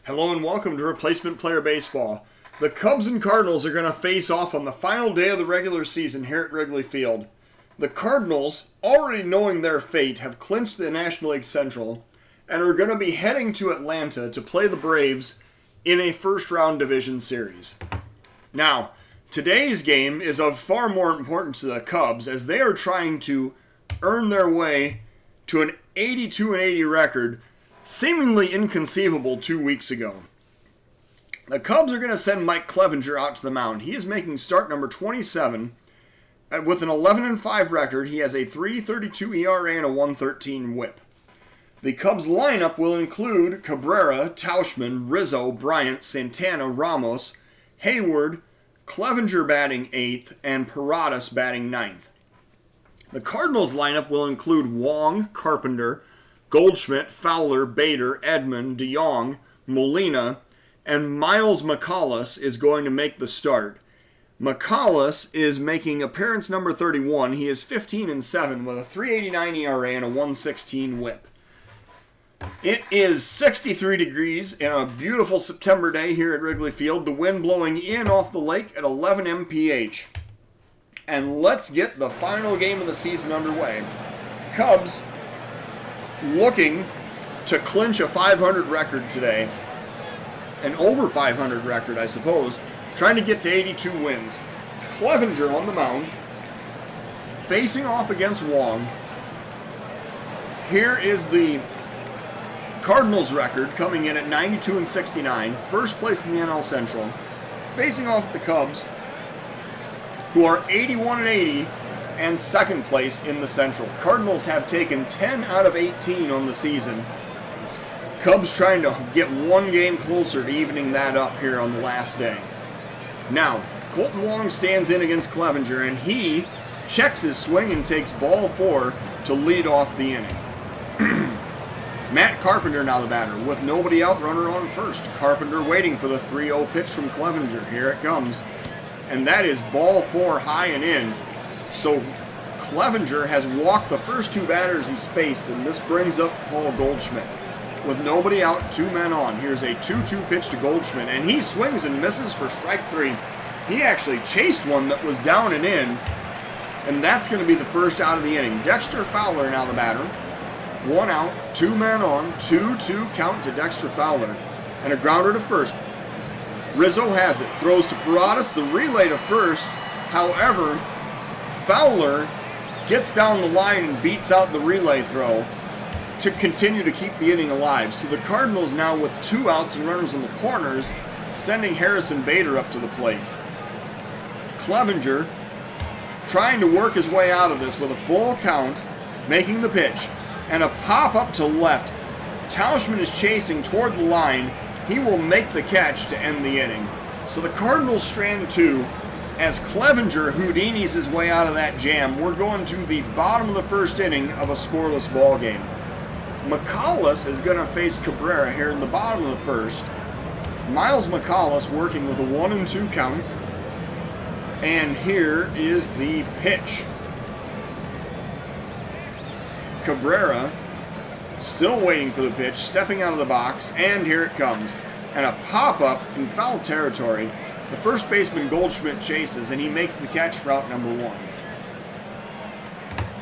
Hello and welcome to Replacement Player Baseball. The Cubs and Cardinals are going to face off on the final day of the regular season here at Wrigley Field. The Cardinals, already knowing their fate, have clinched the National League Central and are going to be heading to Atlanta to play the Braves in a first-round division series. Now, today's game is of far more importance to the Cubs as they are trying to earn their way to an 82-80 record, seemingly inconceivable 2 weeks ago. The Cubs are going to send Mike Clevinger out to the mound. He is making start number 27. With an 11-5 record, he has a 3.32 ERA and a 1.13 WHIP. The Cubs lineup will include Cabrera, Tauchman, Rizzo, Bryant, Santana, Ramos, Hayward, Clevinger batting 8th, and Paradas batting 9th. The Cardinals lineup will include Wong, Carpenter, Goldschmidt, Fowler, Bader, Edman, DeYoung, Molina, and Miles McCollis is going to make the start. McCollis is making appearance number 31. He is 15-7 with a 3.89 ERA and a 1.16 WHIP. It is 63 degrees in a beautiful September day here at Wrigley Field. The wind blowing in off the lake at 11 mph. And let's get the final game of the season underway. Cubs looking to clinch a 500 record today. An over 500 record, I suppose. Trying to get to 82 wins. Clevinger on the mound. Facing off against Wong. Here is the Cardinals record coming in at 92-69. First place in the NL Central. Facing off the Cubs, who are 81-80. And second place in the Central. Cardinals have taken 10 out of 18 on the season. Cubs trying to get one game closer to evening that up here on the last day. Now, Colton Wong stands in against Clevinger, and he checks his swing and takes ball 4 to lead off the inning. Matt Carpenter now the batter, with nobody out, runner on first. Carpenter waiting for the 3-0 pitch from Clevinger. Here it comes. And that is ball 4 high and in. So Clevinger has walked the first two batters he's faced, and this brings up Paul Goldschmidt. With nobody out, 2 men on. Here's a 2-2 pitch to Goldschmidt, and he swings and misses for strike 3. He actually chased one that was down and in, and that's going to be the first out of the inning. Dexter Fowler now the batter. 1 out, 2 men on, 2-2 count to Dexter Fowler, and a grounder to first. Rizzo has it, throws to Paradas, the relay to first. However, Fowler gets down the line and beats out the relay throw to continue to keep the inning alive. So the Cardinals now with 2 outs and runners in the corners, sending Harrison Bader up to the plate. Clevinger trying to work his way out of this with a full count, making the pitch, and a pop up to left. Tauchman is chasing toward the line. He will make the catch to end the inning. So the Cardinals strand 2. As Clevinger Houdinis his way out of that jam, we're going to the bottom of the first inning of a scoreless ball game. McCollis is going to face Cabrera here in the bottom of the first. Miles McCollis working with a 1-2 count. And here is the pitch. Cabrera still waiting for the pitch, stepping out of the box, and here it comes. And a pop-up in foul territory. The first baseman Goldschmidt chases, and he makes the catch for out number 1.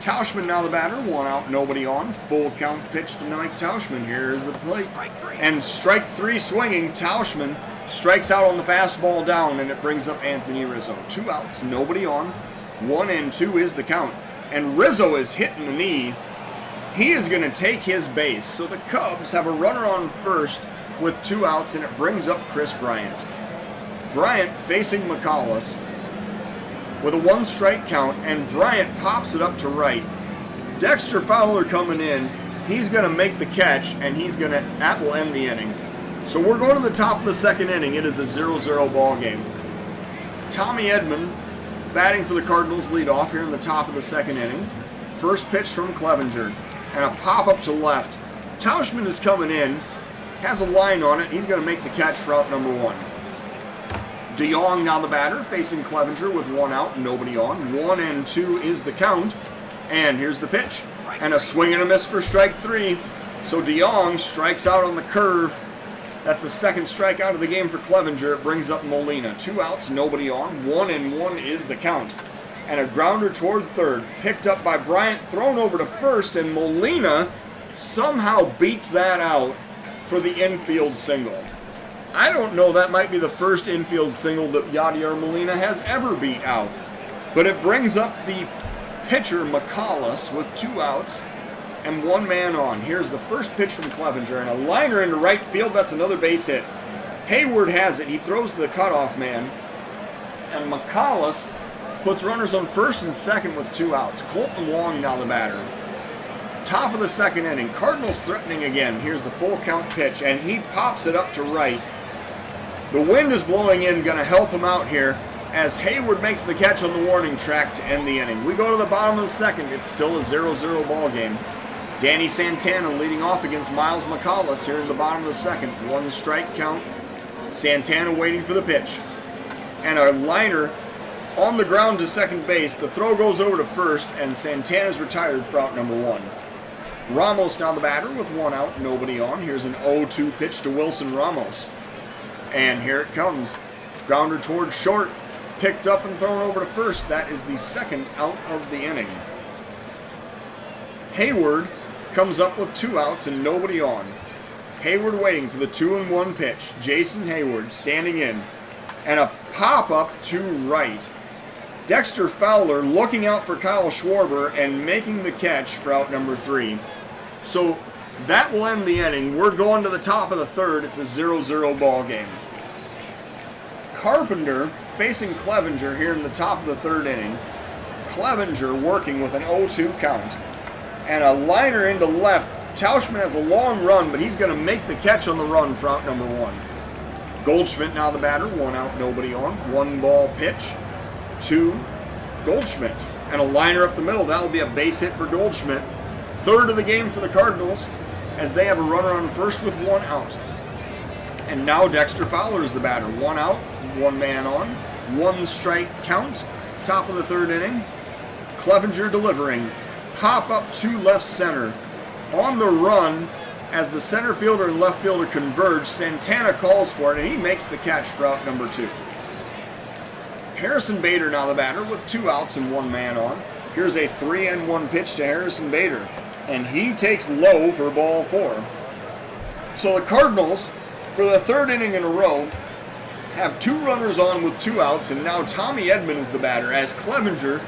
Tauchman now the batter, 1 out, nobody on. Full count pitch to Mike Tauchman. Here's the plate. And strike 3 swinging. Tauchman strikes out on the fastball down, and it brings up Anthony Rizzo. 2 outs, nobody on. 1-2 is the count. And Rizzo is hitting the knee. He is going to take his base. So the Cubs have a runner on first with 2 outs, and it brings up Chris Bryant. Bryant facing McCollis with a 1-strike count, and Bryant pops it up to right. Dexter Fowler coming in. He's going to make the catch, and that will end the inning. So we're going to the top of the second inning. It is a 0-0 ball game. Tommy Edman batting for the Cardinals lead off here in the top of the second inning. First pitch from Clevinger, and a pop up to left. Tauchman is coming in, has a line on it. He's going to make the catch for out number 1. DeYoung now the batter, facing Clevinger with 1 out and nobody on. 1-2 is the count. And here's the pitch. And a swing and a miss for strike 3. So DeYoung strikes out on the curve. That's the second strikeout of the game for Clevenger. It brings up Molina. 2 outs, nobody on. 1-1 is the count. And a grounder toward third. Picked up by Bryant, thrown over to first, and Molina somehow beats that out for the infield single. I don't know, that might be the first infield single that Yadier Molina has ever beat out. But it brings up the pitcher, McCollis, with 2 outs and 1 man on. Here's the first pitch from Clevenger, and a liner into right field. That's another base hit. Hayward has it. He throws to the cutoff man, and McCollis puts runners on first and second with 2 outs. Colton Wong now the batter. Top of the second inning. Cardinals threatening again. Here's the full count pitch, and he pops it up to right. The wind is blowing in, going to help him out here as Hayward makes the catch on the warning track to end the inning. We go to the bottom of the second. It's still a 0-0 ball game. Danny Santana leading off against Miles McCollis here in the bottom of the second. 1 strike count. Santana waiting for the pitch. And a liner on the ground to second base. The throw goes over to first, and Santana's retired for out number 1. Ramos now the batter with 1 out, nobody on. Here's an 0-2 pitch to Wilson Ramos. And here it comes. Grounder towards short. Picked up and thrown over to first. That is the second out of the inning. Hayward comes up with 2 outs and nobody on. Hayward waiting for the 2-1 pitch. Jason Hayward standing in. And a pop-up to right. Dexter Fowler looking out for Kyle Schwarber and making the catch for out number 3. So that will end the inning. We're going to the top of the third. It's a 0-0 ball game. Carpenter facing Clevenger here in the top of the third inning. Clevenger working with an 0-2 count. And a liner into left. Tauschman has a long run, but he's going to make the catch on the run for out number 1. Goldschmidt now the batter. 1 out, nobody on. 1 ball pitch to Goldschmidt. And a liner up the middle. That will be a base hit for Goldschmidt. Third of the game for the Cardinals as they have a runner on first with 1 out. And now Dexter Fowler is the batter. 1 out, 1 man on. 1 strike count. Top of the third inning. Clevenger delivering. Pop up to left center. On the run as the center fielder and left fielder converge. Santana calls for it and he makes the catch for out number 2. Harrison Bader now the batter with 2 outs and 1 man on. Here's a 3-1 pitch to Harrison Bader. And he takes low for ball 4. So the Cardinals, for the third inning in a row, have 2 runners on with 2 outs, and now Tommy Edman is the batter as Clevenger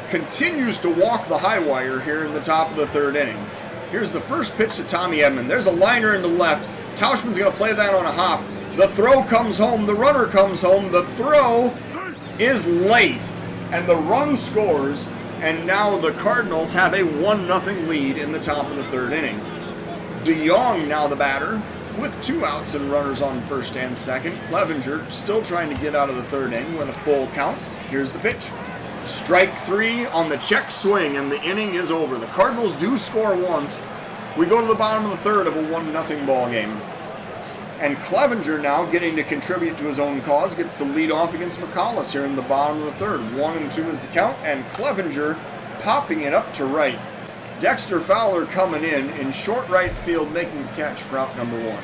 continues to walk the high wire here in the top of the third inning. Here's the first pitch to Tommy Edman. There's a liner into left. Tauschman's going to play that on a hop. The throw comes home. The runner comes home. The throw is late, and the run scores. And now the Cardinals have a 1-0 lead in the top of the third inning. DeYoung now the batter with 2 outs and runners on first and second. Clevenger still trying to get out of the third inning with a full count. Here's the pitch. Strike 3 on the check swing, and the inning is over. The Cardinals do score once. We go to the bottom of the third of a 1-0 ball game. And Clevenger now getting to contribute to his own cause, gets to lead off against McCollis here in the bottom of the third. 1-2 is the count, and Clevenger popping it up to right. Dexter Fowler coming in short right field, making the catch for out number 1.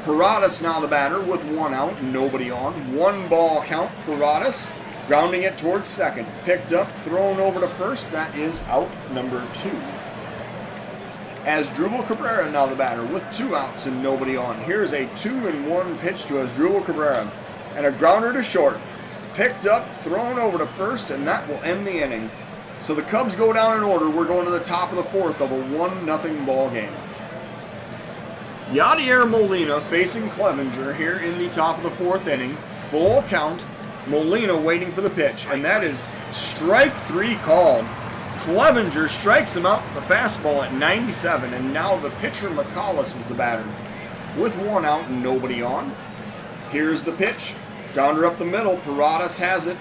Paradas now the batter with 1 out, nobody on. 1 ball count, Paradas grounding it towards second. Picked up, thrown over to first. That is out number 2. Asdrubal Cabrera now the batter with 2 outs and nobody on. Here's a 2-1 pitch to Asdrubal Cabrera. And a grounder to short. Picked up, thrown over to first, and that will end the inning. So the Cubs go down in order. We're going to the top of the fourth of a 1-0 ball game. Yadier Molina facing Clevenger here in the top of the fourth inning. Full count. Molina waiting for the pitch, and that is strike 3 called. Clevenger strikes him out with the fastball at 97, and now the pitcher McCollis is the batter. With 1 out and nobody on. Here's the pitch. Grounder up the middle. Paradas has it,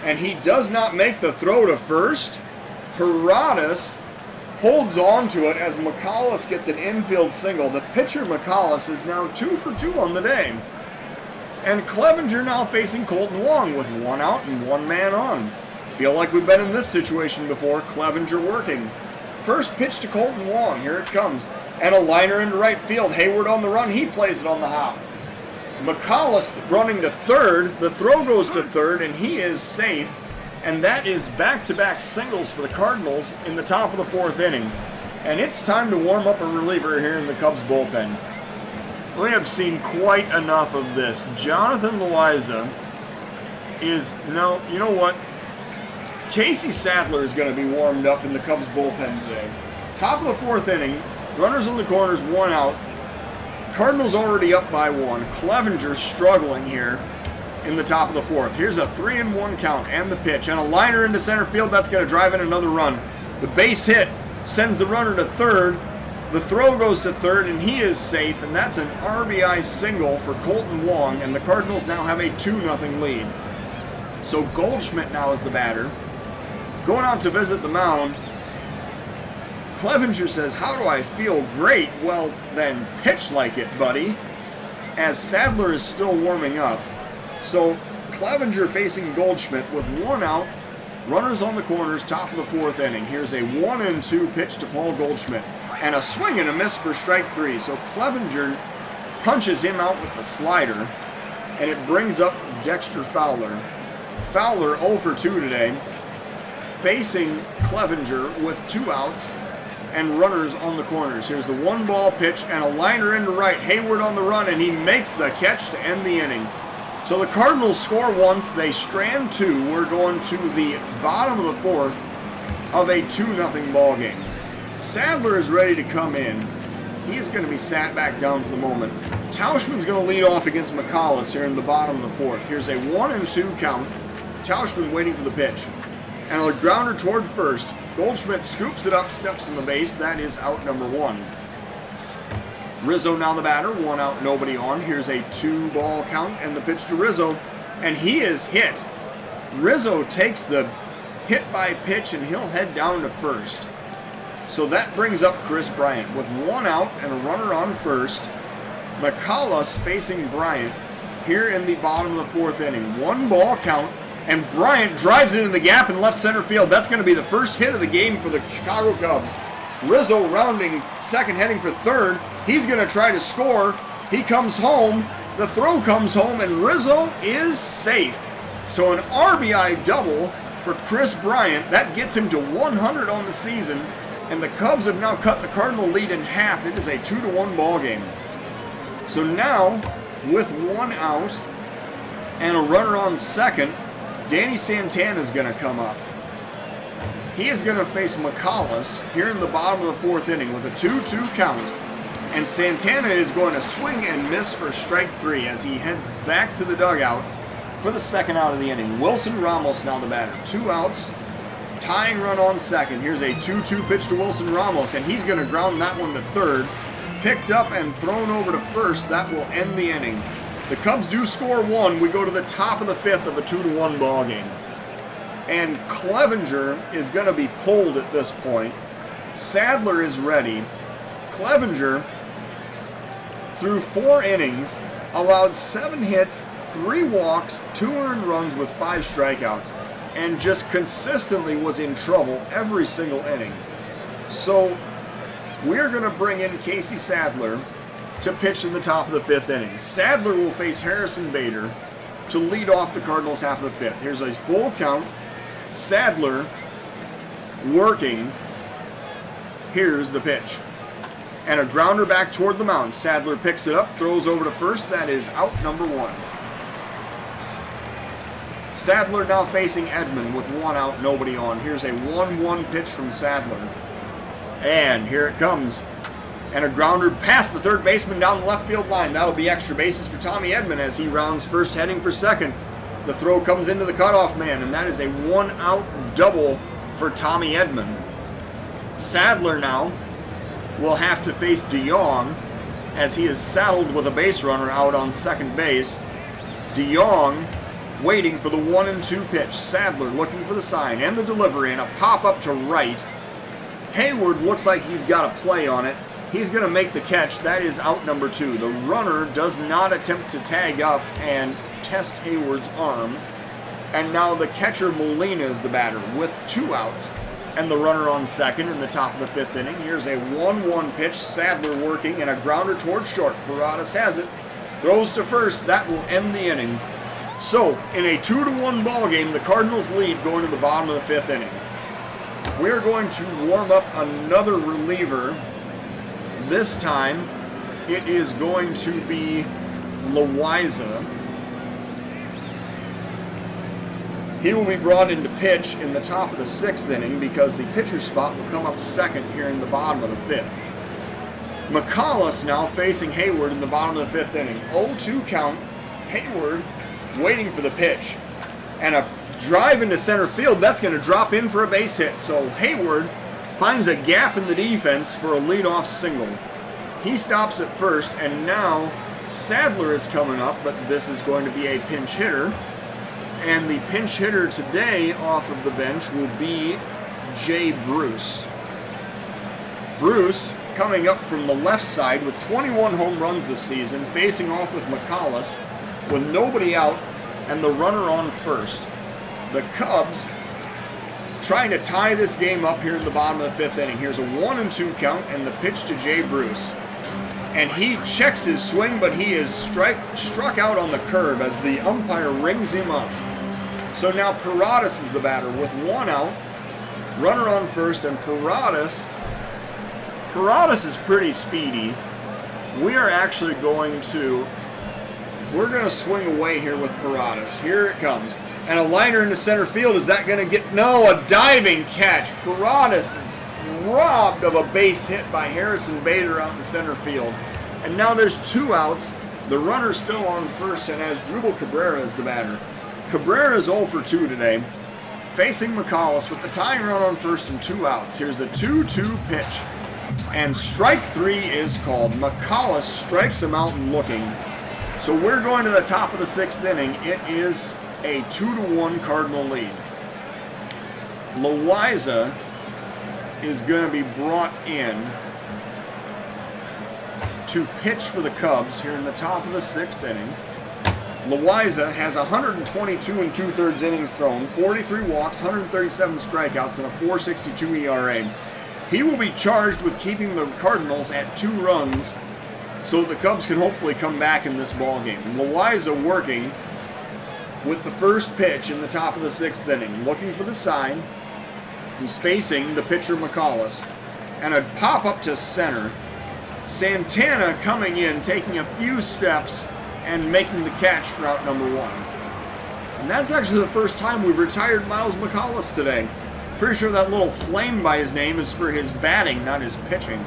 and he does not make the throw to first. Paradas holds on to it as McCollis gets an infield single. The pitcher McCollis is now 2 for 2 on the day. And Clevenger now facing Colton Wong with 1 out and 1 man on. Feel like we've been in this situation before. Clevenger working. First pitch to Colton Wong. Here it comes. And a liner into right field. Hayward on the run. He plays it on the hop. McCollis running to third. The throw goes to third, and he is safe. And that is back-to-back singles for the Cardinals in the top of the fourth inning. And it's time to warm up a reliever here in the Cubs bullpen. We have seen quite enough of this. Jonathan Loaiza is, no, you know what? Casey Sadler is going to be warmed up in the Cubs bullpen today. Top of the fourth inning, runners on the corners, one out. Cardinals already up by one. Clevenger struggling here in the top of the fourth. Here's a 3-1 count and the pitch. And a liner into center field. That's going to drive in another run. The base hit sends the runner to third. The throw goes to third, and he is safe. And that's an RBI single for Colton Wong. And the Cardinals now have a 2-0 lead. So Goldschmidt now is the batter. Going out to visit the mound. Clevenger says, "How do I feel? Great." Well, then pitch like it, buddy. As Sadler is still warming up. So Clevenger facing Goldschmidt with one out. Runners on the corners, top of the fourth inning. Here's a 1-2 pitch to Paul Goldschmidt. And a swing and a miss for strike three. So Clevenger punches him out with the slider. And it brings up Dexter Fowler. Fowler 0 for 2 today. Facing Clevenger with 2 outs and runners on the corners. Here's the 1-ball pitch and a liner into right. Hayward on the run, and he makes the catch to end the inning. So the Cardinals score once, they strand 2. We're going to the bottom of the fourth of a 2-0 ball game. Sadler is ready to come in. He is going to be sat back down for the moment. Tauschman's going to lead off against McCollis here in the bottom of the fourth. Here's a 1-2 count. Tauschman waiting for the pitch. And a grounder toward first. Goldschmidt scoops it up, steps on the base. That is out number 1. Rizzo now the batter. 1 out, nobody on. Here's a 2-ball count and the pitch to Rizzo. And he is hit. Rizzo takes the hit by pitch and he'll head down to first. So that brings up Chris Bryant with 1 out and a runner on first. McCollis facing Bryant here in the bottom of the fourth inning. 1-ball count. And Bryant drives it in the gap in left center field. That's going to be the first hit of the game for the Chicago Cubs. Rizzo rounding second, heading for third. He's going to try to score. He comes home. The throw comes home, and Rizzo is safe. So an RBI double for Chris Bryant. That gets him to 100 on the season. And the Cubs have now cut the Cardinal lead in half. It is a 2-1 ball game. So now, with 1 out and a runner on second, Danny Santana is going to come up. He is going to face McCollis here in the bottom of the fourth inning with a 2-2 count. And Santana is going to swing and miss for strike 3 as he heads back to the dugout for the second out of the inning. Wilson Ramos now the batter. 2 outs, tying run on second. Here's a 2-2 pitch to Wilson Ramos, and he's going to ground that one to third. Picked up and thrown over to first. That will end the inning. The Cubs do score 1. We go to the top of the fifth of a 2-1 ball game. And Clevenger is going to be pulled at this point. Sadler is ready. Clevenger, through 4 innings, allowed 7 hits, 3 walks, 2 earned runs with 5 strikeouts, and just consistently was in trouble every single inning. So we're going to bring in Casey Sadler to pitch in the top of the 5th inning. Sadler will face Harrison Bader to lead off the Cardinals half of the 5th. Here's a full count. Sadler working. Here's the pitch. And a grounder back toward the mound. Sadler picks it up, throws over to first. That is out number 1. Sadler now facing Edman with 1 out, nobody on. Here's a 1-1 pitch from Sadler. And here it comes. And a grounder past the third baseman down the left field line. That'll be extra bases for Tommy Edman as he rounds first, heading for second. The throw comes into the cutoff man, and that is a 1-out double for Tommy Edman. Sadler now will have to face DeYoung as he is saddled with a base runner out on second base. DeYoung waiting for the 1-2 pitch. Sadler looking for the sign and the delivery, and a pop up to right. Hayward looks like he's got a play on it. He's going to make the catch. That is out number 2. The runner does not attempt to tag up and test Hayward's arm. And now the catcher Molina is the batter with 2 outs and the runner on second in the top of the 5th inning. Here's a 1-1 pitch. Sadler working and a grounder towards short. Paradas has it. Throws to first. That will end the inning. So, in a 2-1 ball game, the Cardinals lead going to the bottom of the 5th inning. We're going to warm up another reliever. This time, it is going to be Loaiza. He will be brought in to pitch in the top of the 6th inning because the pitcher spot will come up second here in the bottom of the 5th. McCollis now facing Hayward in the bottom of the 5th inning. 0-2 count. Hayward waiting for the pitch. And a drive into center field. That's going to drop in for a base hit. So Hayward finds a gap in the defense for a leadoff single. He stops at first, and now Sadler is coming up, but this is going to be a pinch hitter. And the pinch hitter today off of the bench will be Jay Bruce. Bruce coming up from the left side with 21 home runs this season, facing off with McCollis with nobody out and the runner on first. The Cubs trying to tie this game up here in the bottom of the 5th inning. Here's a 1-2 count and the pitch to Jay Bruce. And he checks his swing, but he is struck out on the curb as the umpire rings him up. So now Paradas is the batter with 1 out, runner on first, and Paradas is pretty speedy. We're going to swing away here with Paradas. Here it comes. And a liner into center field. Is that going to get, no, a diving catch. Paradas robbed of a base hit by Harrison Bader out in center field. And now there's 2 outs. The runner's still on first and has Drupal Cabrera as the batter. Cabrera is 0 for 2 today, facing McCollis with the tying run on first and 2 outs. Here's the 2-2 pitch. And strike 3 is called. McCollis strikes him out and looking. So we're going to the top of the 6th inning. It is a 2-1 Cardinal lead. Loaiza is going to be brought in to pitch for the Cubs here in the top of the 6th inning. Loaiza has 122 2/3 innings thrown, 43 walks, 137 strikeouts, and a 4.62 ERA. He will be charged with keeping the Cardinals at 2 runs so the Cubs can hopefully come back in this ballgame. Loaiza working with the first pitch in the top of the 6th inning, looking for the sign. He's facing the pitcher McCollis, and a pop up to center. Santana coming in, taking a few steps, and making the catch for out number 1. And that's actually the first time we've retired Miles McCollis today. Pretty sure that little flame by his name is for his batting, not his pitching.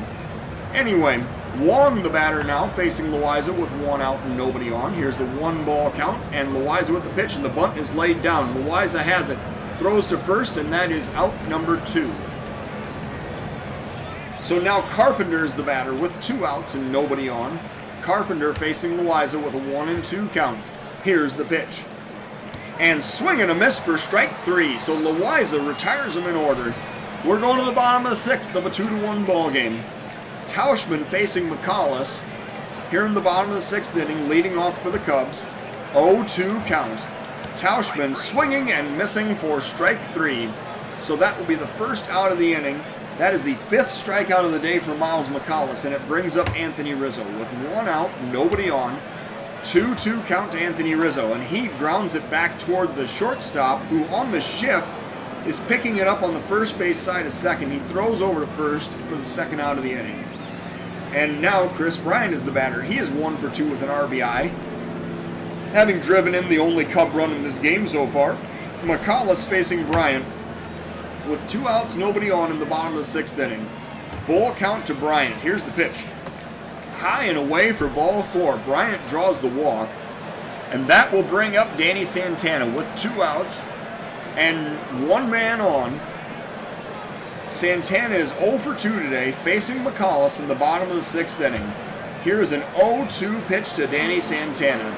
Anyway, Wong the batter now, facing Loaiza with 1 out and nobody on. Here's the 1-ball count, and Loaiza with the pitch, and the bunt is laid down. Loaiza has it, throws to first, and that is out number 2. So now Carpenter is the batter with 2 outs and nobody on. Carpenter facing Loaiza with a 1-2 count. Here's the pitch. And swing and a miss for strike 3. So Loaiza retires him in order. We're going to the bottom of the 6th of a 2-1 ball game. Tauschman facing McCollis here in the bottom of the 6th inning, leading off for the Cubs. 0-2 count. Tauschman swinging and missing for strike 3. So that will be the first out of the inning. That is the 5th strikeout of the day for Miles McCollis, and it brings up Anthony Rizzo with 1 out, nobody on. 2-2 count to Anthony Rizzo, and he grounds it back toward the shortstop, who on the shift is picking it up on the first base side of second. He throws over to first for the 2nd out of the inning. And now Chris Bryant is the batter. He is 1 for 2 with an RBI, having driven in the only Cub run in this game so far. McCollis facing Bryant with 2 outs, nobody on in the bottom of the 6th inning. Full count to Bryant. Here's the pitch. High and away for ball 4. Bryant draws the walk, and that will bring up Danny Santana with 2 outs and 1 man on. Santana is 0 for 2 today, facing McCollis in the bottom of the 6th inning. Here is an 0-2 pitch to Danny Santana.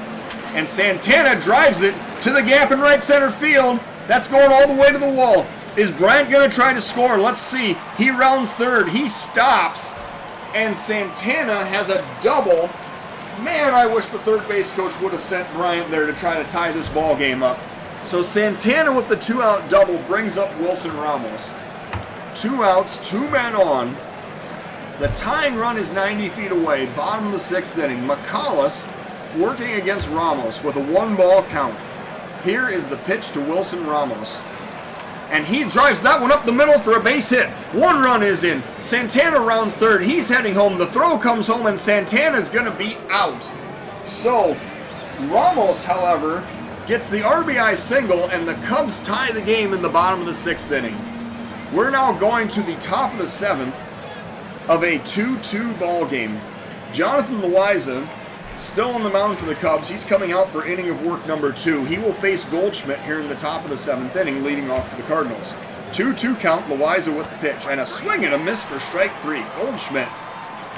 And Santana drives it to the gap in right center field. That's going all the way to the wall. Is Bryant going to try to score? Let's see. He rounds third. He stops. And Santana has a double. Man, I wish the third base coach would have sent Bryant there to try to tie this ball game up. So Santana with the 2-out double brings up Wilson Ramos. 2 outs, 2 men on. The tying run is 90 feet away, bottom of the 6th inning. McCollis working against Ramos with a 1-ball count. Here is the pitch to Wilson Ramos. And he drives that one up the middle for a base hit. 1 run is in. Santana rounds third. He's heading home. The throw comes home, and Santana's going to be out. So, Ramos, however, gets the RBI single, and the Cubs tie the game in the bottom of the 6th inning. We're now going to the top of the 7th of a 2-2 ball game. Jonathan Loaiza still on the mound for the Cubs. He's coming out for inning of work number 2. He will face Goldschmidt here in the top of the 7th inning, leading off for the Cardinals. 2-2 count, Loaiza with the pitch, and a swing and a miss for strike 3. Goldschmidt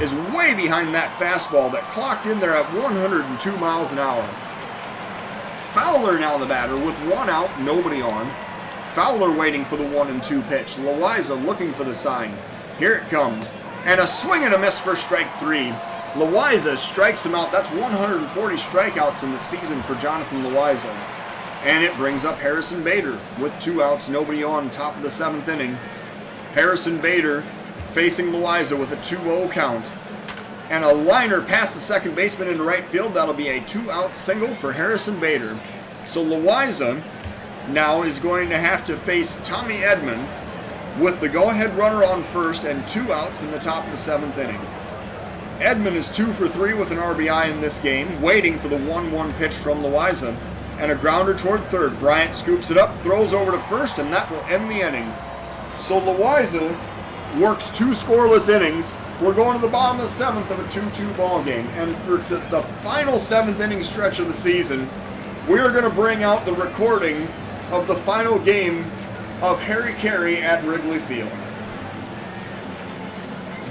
is way behind that fastball that clocked in there at 102 miles an hour. Fowler now the batter with 1 out, nobody on. Fowler waiting for the 1-2 pitch. Loaiza looking for the sign. Here it comes. And a swing and a miss for strike 3. Loaiza strikes him out. That's 140 strikeouts in the season for Jonathan Loaiza. And it brings up Harrison Bader with 2 outs, nobody on, top of the 7th inning. Harrison Bader facing Loaiza with a 2-0 count. And a liner past the second baseman into right field. That'll be a 2-out single for Harrison Bader. So Loaiza now is going to have to face Tommy Edman with the go-ahead runner on first and 2 outs in the top of the 7th inning. Edman is 2 for 3 with an RBI in this game, waiting for the 1-1 pitch from Loaiza. And a grounder toward third. Bryant scoops it up, throws over to first, and that will end the inning. So Loaiza works 2 scoreless innings. We're going to the bottom of the 7th of a 2-2 ball game. And for the final 7th inning stretch of the season, we are going to bring out the recording of the final game of Harry Carey at Wrigley Field.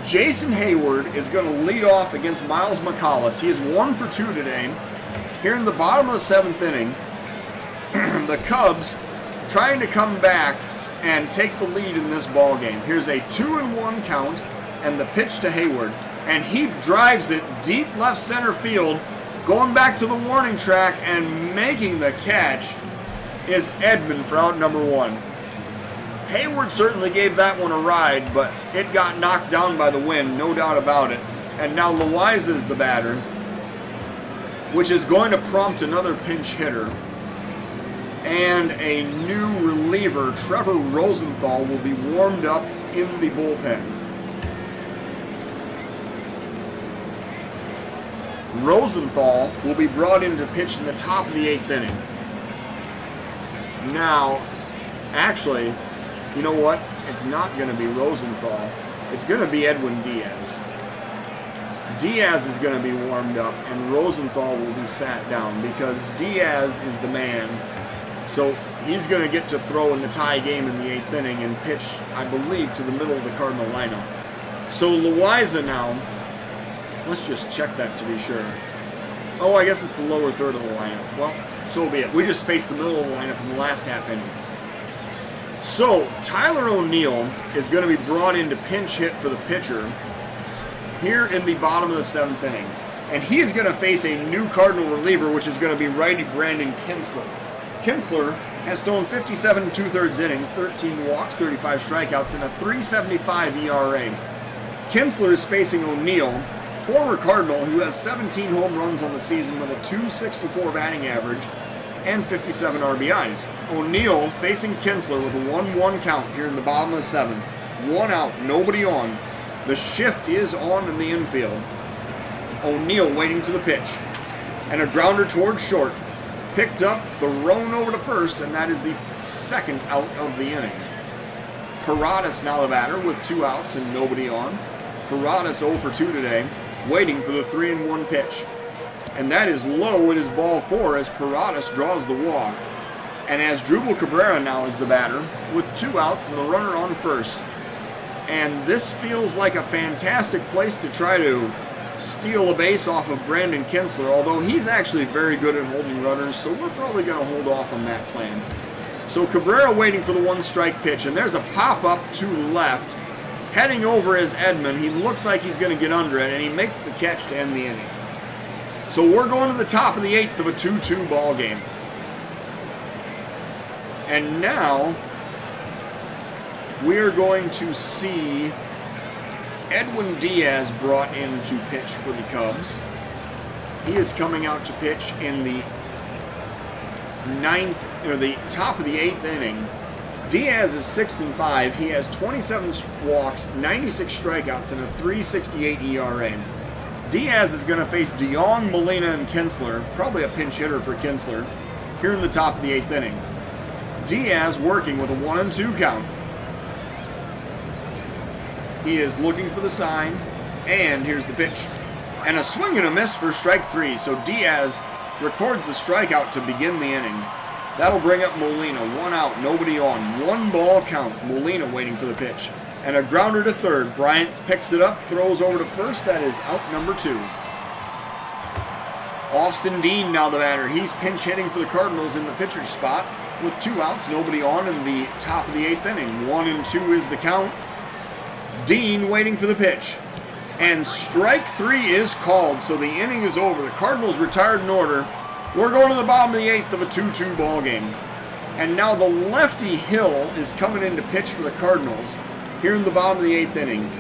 Jason Hayward is going to lead off against Miles McCollis. He is 1 for 2 today. Here in the bottom of the 7th inning, the Cubs trying to come back and take the lead in this ball game. Here's a 2-1 count and the pitch to Hayward. And he drives it deep left center field, going back to the warning track and making the catch is Edman for out number 1. Hayward certainly gave that one a ride, but it got knocked down by the wind, no doubt about it. And now Loaiza is the batter, which is going to prompt another pinch hitter. And a new reliever, Trevor Rosenthal, will be warmed up in the bullpen. Rosenthal will be brought in to pitch in the top of the 8th inning. Now, actually, you know what? It's not going to be Rosenthal. It's going to be Edwin Diaz. Diaz is going to be warmed up, and Rosenthal will be sat down because Diaz is the man. So he's going to get to throw in the tie game in the 8th inning and pitch, I believe, to the middle of the Cardinal lineup. So Loaiza now, let's just check that to be sure. Oh, I guess it's the lower third of the lineup. Well, so be it. We just faced the middle of the lineup in the last half inning. So Tyler O'Neill is going to be brought in to pinch hit for the pitcher here in the bottom of the 7th inning. And he is going to face a new Cardinal reliever, which is going to be righty Brandon Kinsler. Kinsler has thrown 57 2/3 innings, 13 walks, 35 strikeouts, and a 3.75 ERA. Kinsler is facing O'Neill, former Cardinal, who has 17 home runs on the season with a .264 batting average and 57 RBIs. O'Neill facing Kinsler with a 1-1 count here in the bottom of the 7th. 1 out, nobody on. The shift is on in the infield. O'Neill waiting for the pitch. And a grounder towards short. Picked up, thrown over to first, and that is the 2nd out of the inning. Paradas now the batter with 2 outs and nobody on. Paradas 0 for 2 today, waiting for the 3-1 pitch. And that is low, it is ball 4 as Paradas draws the walk. And Asdrubal Cabrera now is the batter with 2 outs and the runner on first. And this feels like a fantastic place to try to steal a base off of Brandon Kinsler, although he's actually very good at holding runners, so we're probably going to hold off on that plan. So Cabrera waiting for the 1-strike pitch, and there's a pop-up to left. Heading over is Edman. He looks like he's going to get under it, and he makes the catch to end the inning. So we're going to the top of the 8th of a 2-2 ball game. And now we are going to see Edwin Diaz brought in to pitch for the Cubs. He is coming out to pitch in the top of the 8th inning. Diaz is 6-5. He has 27 walks, 96 strikeouts, and a 3.68 ERA. Diaz is going to face DeYoung, Molina, and Kinsler, probably a pinch hitter for Kinsler, here in the top of the 8th inning. Diaz working with a 1-2 count. He is looking for the sign, and here's the pitch. And a swing and a miss for strike 3, so Diaz records the strikeout to begin the inning. That'll bring up Molina, 1 out, nobody on, 1 ball count. Molina waiting for the pitch. And a grounder to third. Bryant picks it up, throws over to first. That is out number 2. Austin Dean now the batter. He's pinch hitting for the Cardinals in the pitcher's spot with 2 outs, nobody on in the top of the 8th inning. 1-2 is the count. Dean waiting for the pitch. And strike 3 is called, so the inning is over. The Cardinals retired in order. We're going to the bottom of the 8th of a 2-2 ball game. And now the lefty Hill is coming in to pitch for the Cardinals here in the bottom of the 8th inning.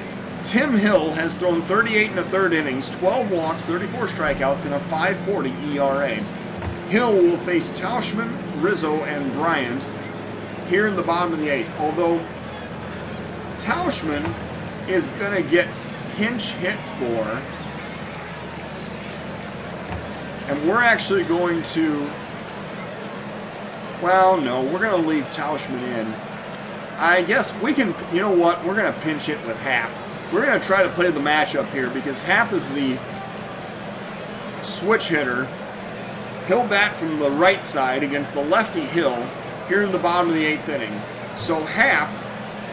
Tim Hill has thrown 38 1/3 innings, 12 walks, 34 strikeouts, and a 5.40 ERA. Hill will face Tauschman, Rizzo, and Bryant here in the bottom of the 8th. Although Tauschman is going to get pinch hit for, and we're actually going to, well, no, we're going to leave Tauschman in. I guess we can, you know what, we're going to pinch hit with Happ. We're going to try to play the matchup here because Happ is the switch hitter. He'll bat from the right side against the lefty Hill here in the bottom of the 8th inning. So Happ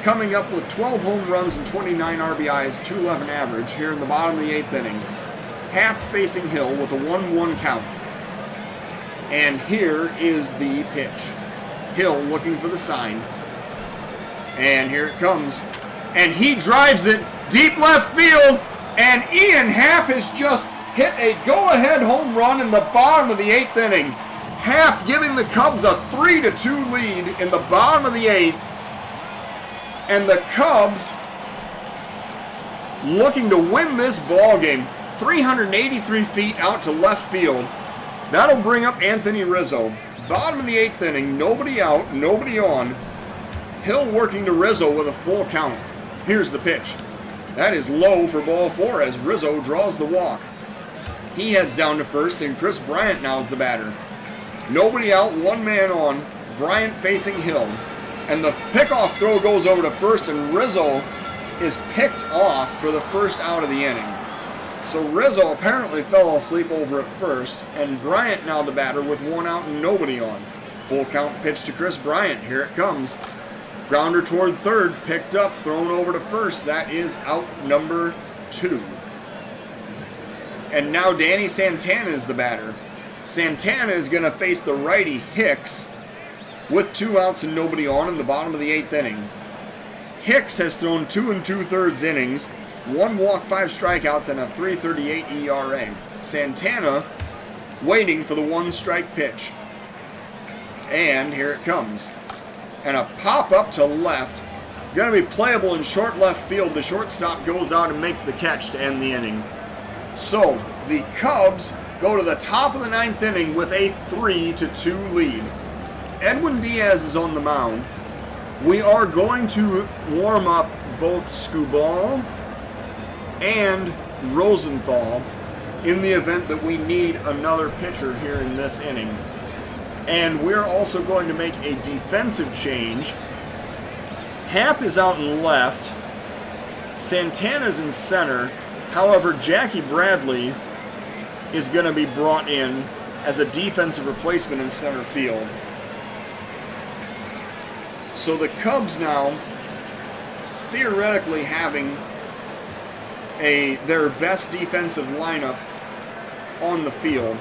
coming up with 12 home runs and 29 RBIs, 211 average here in the bottom of the 8th inning. Happ facing Hill with a 1-1 count. And here is the pitch. Hill looking for the sign. And here it comes. And he drives it deep left field. And Ian Happ has just hit a go-ahead home run in the bottom of the 8th inning. Happ giving the Cubs a 3-2 lead in the bottom of the 8th. And the Cubs looking to win this ball game. 383 feet out to left field. That'll bring up Anthony Rizzo. Bottom of the 8th inning, nobody out, nobody on. Hill working to Rizzo with a full count. Here's the pitch. That is low for ball 4 as Rizzo draws the walk. He heads down to first, and Chris Bryant now is the batter. Nobody out, 1 man on. Bryant facing Hill. And the pickoff throw goes over to first, and Rizzo is picked off for the first out of the inning. So Rizzo apparently fell asleep over at first, and Bryant now the batter with 1 out and nobody on. Full count pitch to Chris Bryant. Here it comes. Grounder toward third, picked up, thrown over to first. That is out number 2. And now Danny Santana is the batter. Santana is going to face the righty Hicks with 2 outs and nobody on in the bottom of the 8th inning. Hicks has thrown 2 2/3 innings, 1 walk, 5 strikeouts, and a 3.38 ERA. Santana waiting for the 1-strike pitch. And here it comes. And a pop-up to left. Going to be playable in short left field. The shortstop goes out and makes the catch to end the inning. So, the Cubs go to the top of the 9th inning with a 3-2 lead. Edwin Diaz is on the mound. We are going to warm up both Skubal and Rosenthal in the event that we need another pitcher here in this inning. And we're also going to make a defensive change. Happ is out in left. Santana's in center. However, Jackie Bradley is going to be brought in as a defensive replacement in center field. So the Cubs now theoretically having their best defensive lineup on the field.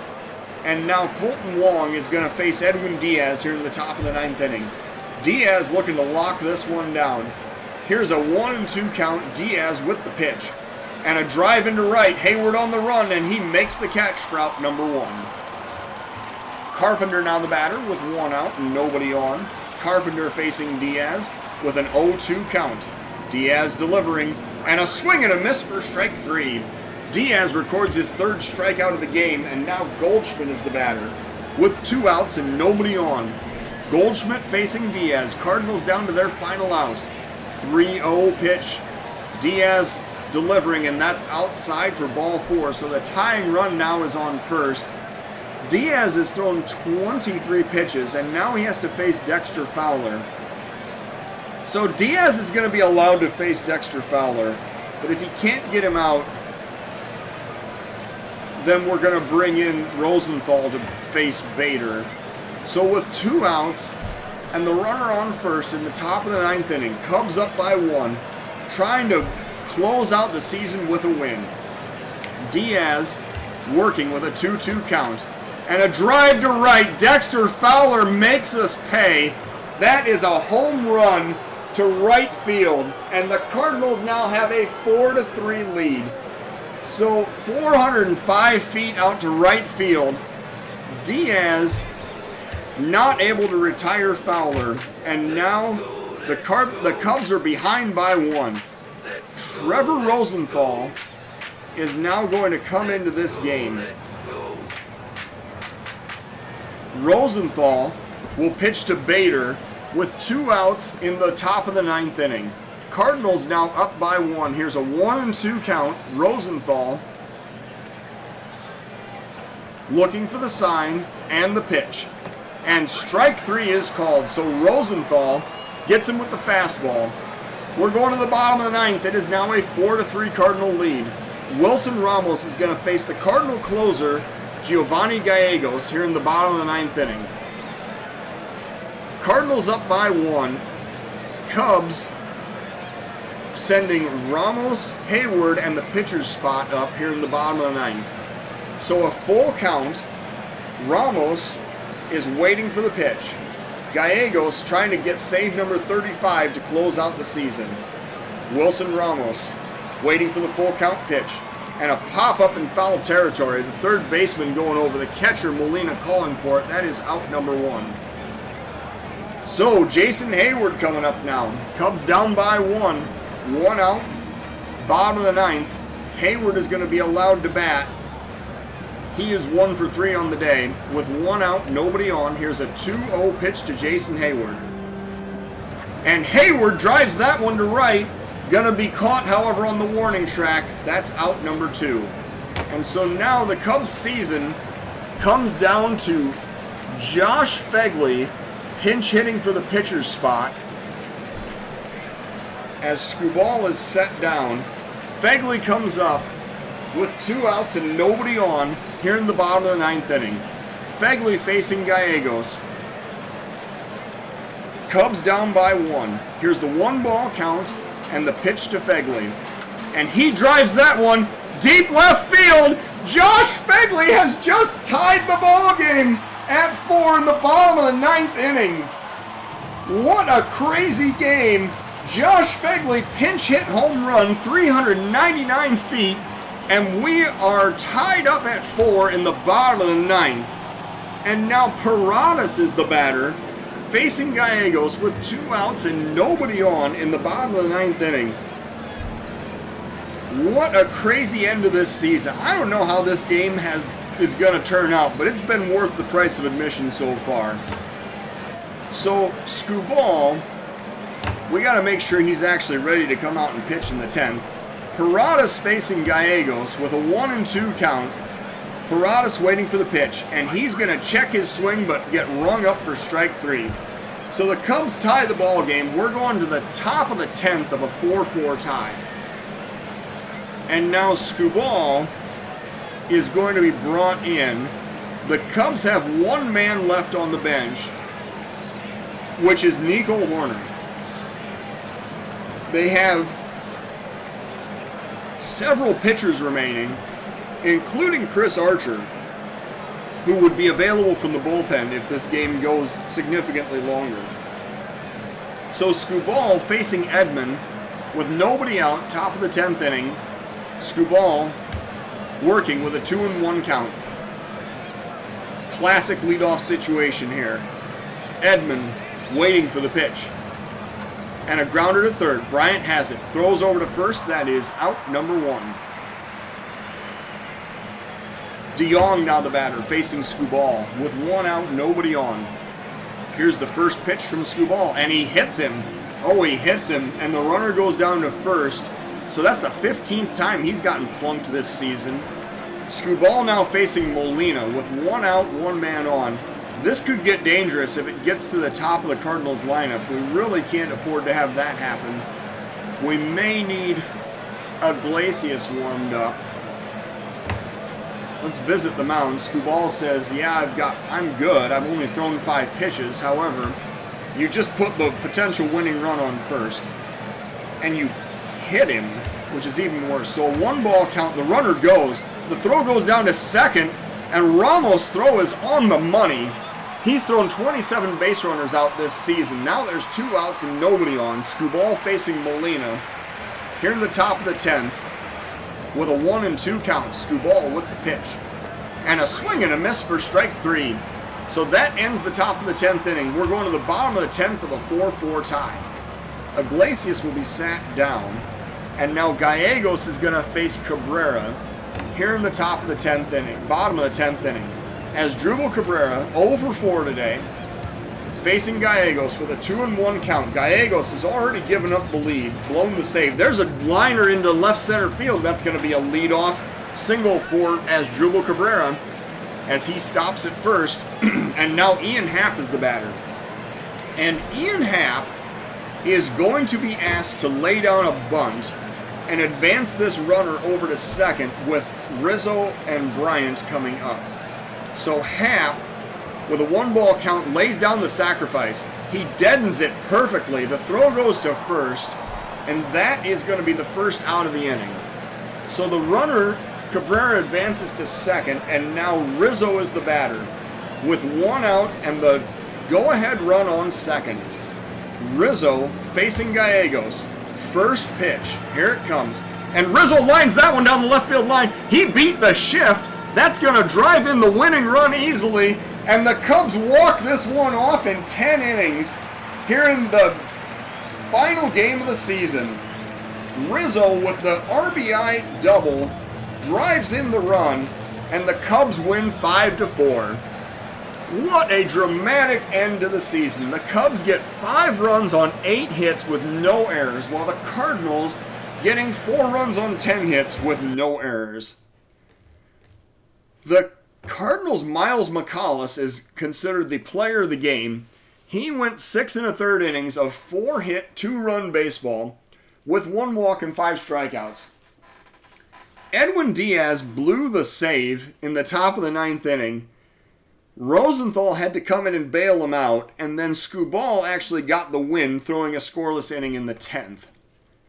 And now Colton Wong is going to face Edwin Diaz here in the top of the 9th inning. Diaz looking to lock this one down. Here's a 1-2 count. Diaz with the pitch. And a drive into right. Hayward on the run, and he makes the catch for out number 1. Carpenter now the batter with 1 out and nobody on. Carpenter facing Diaz. with an 0-2 count. Diaz delivering, and a swing and a miss for strike 3. Diaz records his 3rd strikeout of the game, and now Goldschmidt is the batter. With 2 outs and nobody on. Goldschmidt facing Diaz. Cardinals down to their final out. 3-0 pitch. Diaz delivering, and that's outside for ball 4. So the tying run now is on first. Diaz has thrown 23 pitches, and now he has to face Dexter Fowler. So Diaz is going to be allowed to face Dexter Fowler, but if he can't get him out, then we're going to bring in Rosenthal to face Bader. So with 2 outs and the runner on first in the top of the 9th inning, Cubs up by 1, trying to close out the season with a win. Diaz working with a 2-2 count. And a drive to right. Dexter Fowler makes us pay. That is a home run to right field. And the Cardinals now have a 4-3 lead. So 405 feet out to right field. Diaz not able to retire Fowler. And now the Cubs are behind by 1. Trevor Rosenthal is now going to come into this game. Rosenthal will pitch to Bader with 2 outs in the top of the 9th inning. Cardinals now up by 1. Here's a 1-2 count. Rosenthal looking for the sign and the pitch. And strike 3 is called. So Rosenthal gets him with the fastball. We're going to the bottom of the 9th. It is now a 4-3 Cardinal lead. Wilson Ramos is going to face the Cardinal closer, Giovanni Gallegos, here in the bottom of the 9th inning. Cardinals up by 1. Cubs sending Ramos, Hayward, and the pitcher's spot up here in the bottom of the 9th. So a full count. Ramos is waiting for the pitch. Gallegos trying to get save number 35 to close out the season. Wilson Ramos waiting for the full count pitch. And a pop-up in foul territory. The third baseman going over. The catcher, Molina, calling for it. That is out number 1. So, Jason Hayward coming up now. Cubs down by 1. 1 out. Bottom of the 9th. Hayward is going to be allowed to bat. He is 1 for 3 on the day. With 1 out, nobody on. Here's a 2-0 pitch to Jason Hayward. And Hayward drives that one to right. Gonna be caught, however, on the warning track. That's out number 2. And so now the Cubs season comes down to Josh Phegley pinch hitting for the pitcher's spot. As Skubal is set down, Phegley comes up with 2 outs and nobody on here in the bottom of the 9th inning. Phegley facing Gallegos. Cubs down by 1. Here's the 1-ball count and the pitch to Phegley. And he drives that one deep left field. Josh Phegley has just tied the ball game at 4 in the bottom of the 9th inning. What a crazy game. Josh Phegley pinch hit home run 399 feet, and we are tied up at 4 in the bottom of the 9th. And now Paradas is the batter, facing Gallegos with 2 outs and nobody on in the bottom of the 9th inning. What a crazy end to this season. I don't know how this game is going to turn out, but it's been worth the price of admission so far. So, Skubal, we got to make sure he's actually ready to come out and pitch in the 10th. Paradas facing Gallegos with a 1-2 count. Paradas waiting for the pitch, and he's going to check his swing but get rung up for strike 3. So the Cubs tie the ball game. We're going to the top of the 10th of a 4-4 tie. And now Skubal is going to be brought in. The Cubs have 1 man left on the bench, which is Nico Horner. They have several pitchers remaining, including Chris Archer, who would be available from the bullpen if this game goes significantly longer. So Skubal facing Edman with nobody out, top of the 10th inning. Skubal working with a 2-1 count. Classic leadoff situation here. Edman waiting for the pitch. And a grounder to third. Bryant has it. Throws over to first. That is out number 1. DeYoung now the batter, facing Skubal. With 1 out, nobody on. Here's the first pitch from Skubal, and he hits him. Oh, he hits him, and the runner goes down to first. So that's the 15th time he's gotten plunked this season. Skubal now facing Molina with 1 out, 1 man on. This could get dangerous if it gets to the top of the Cardinals lineup. We really can't afford to have that happen. We may need Iglesias warmed up. Let's visit the mound. Skubal says, yeah, I'm good. I've only thrown 5 pitches. However, you just put the potential winning run on first, and you hit him, which is even worse. So a 1-ball count. The runner goes. The throw goes down to second, and Ramos' throw is on the money. He's thrown 27 base runners out this season. Now there's 2 outs and nobody on. Skubal facing Molina. Here in the top of the 10th. With a 1-2 count, Skubal with the pitch. And a swing and a miss for strike 3. So that ends the top of the 10th inning. We're going to the bottom of the 10th of a 4-4 tie. Iglesias will be sat down. And now Gallegos is going to face Cabrera here in the top of the 10th inning, bottom of the 10th inning. As Drupal Cabrera, 0 for 4 today, facing Gallegos with a 2-1 count. Gallegos has already given up the lead, blown the save. There's a liner into left center field. That's going to be a leadoff single for as Drupal Cabrera as he stops at first. And now Ian Happ is the batter. And Ian Happ is going to be asked to lay down a bunt and advance this runner over to second with Rizzo and Bryant coming up. So Happ, with a 1-ball count, lays down the sacrifice. He deadens it perfectly. The throw goes to first, and that is going to be the first out of the inning. So the runner, Cabrera, advances to second, and now Rizzo is the batter with 1 out and the go-ahead run on second. Rizzo facing Gallegos. First pitch. Here it comes. And Rizzo lines that one down the left field line. He beat the shift. That's going to drive in the winning run easily. And the Cubs walk this one off in 10 innings here in the final game of the season. Rizzo with the RBI double drives in the run, and the Cubs win 5-4. What a dramatic end to the season. The Cubs get 5 runs on 8 hits with no errors, while the Cardinals getting 4 runs on 10 hits with no errors. The Cardinals' Miles McCollis is considered the player of the game. He went 6 1/3 innings of 4-hit, 2-run baseball with 1 walk and 5 strikeouts. Edwin Diaz blew the save in the top of the 9th inning. Rosenthal had to come in and bail him out, and then Skubal actually got the win, throwing a scoreless inning in the 10th.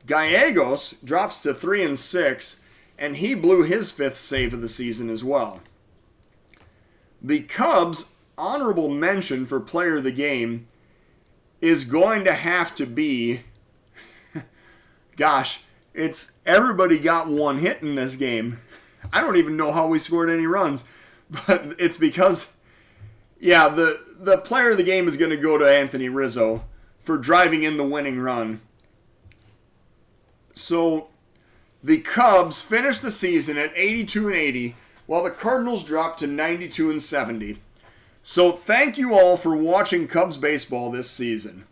Gallegos drops to 3-6, and he blew his 5th save of the season as well. The Cubs' honorable mention for player of the game is going to have to be, it's everybody got 1 hit in this game. I don't even know how we scored any runs, but it's because, the player of the game is going to go to Anthony Rizzo for driving in the winning run. So the Cubs finished the season at 82-80, while the Cardinals dropped to 92-70. So thank you all for watching Cubs baseball this season.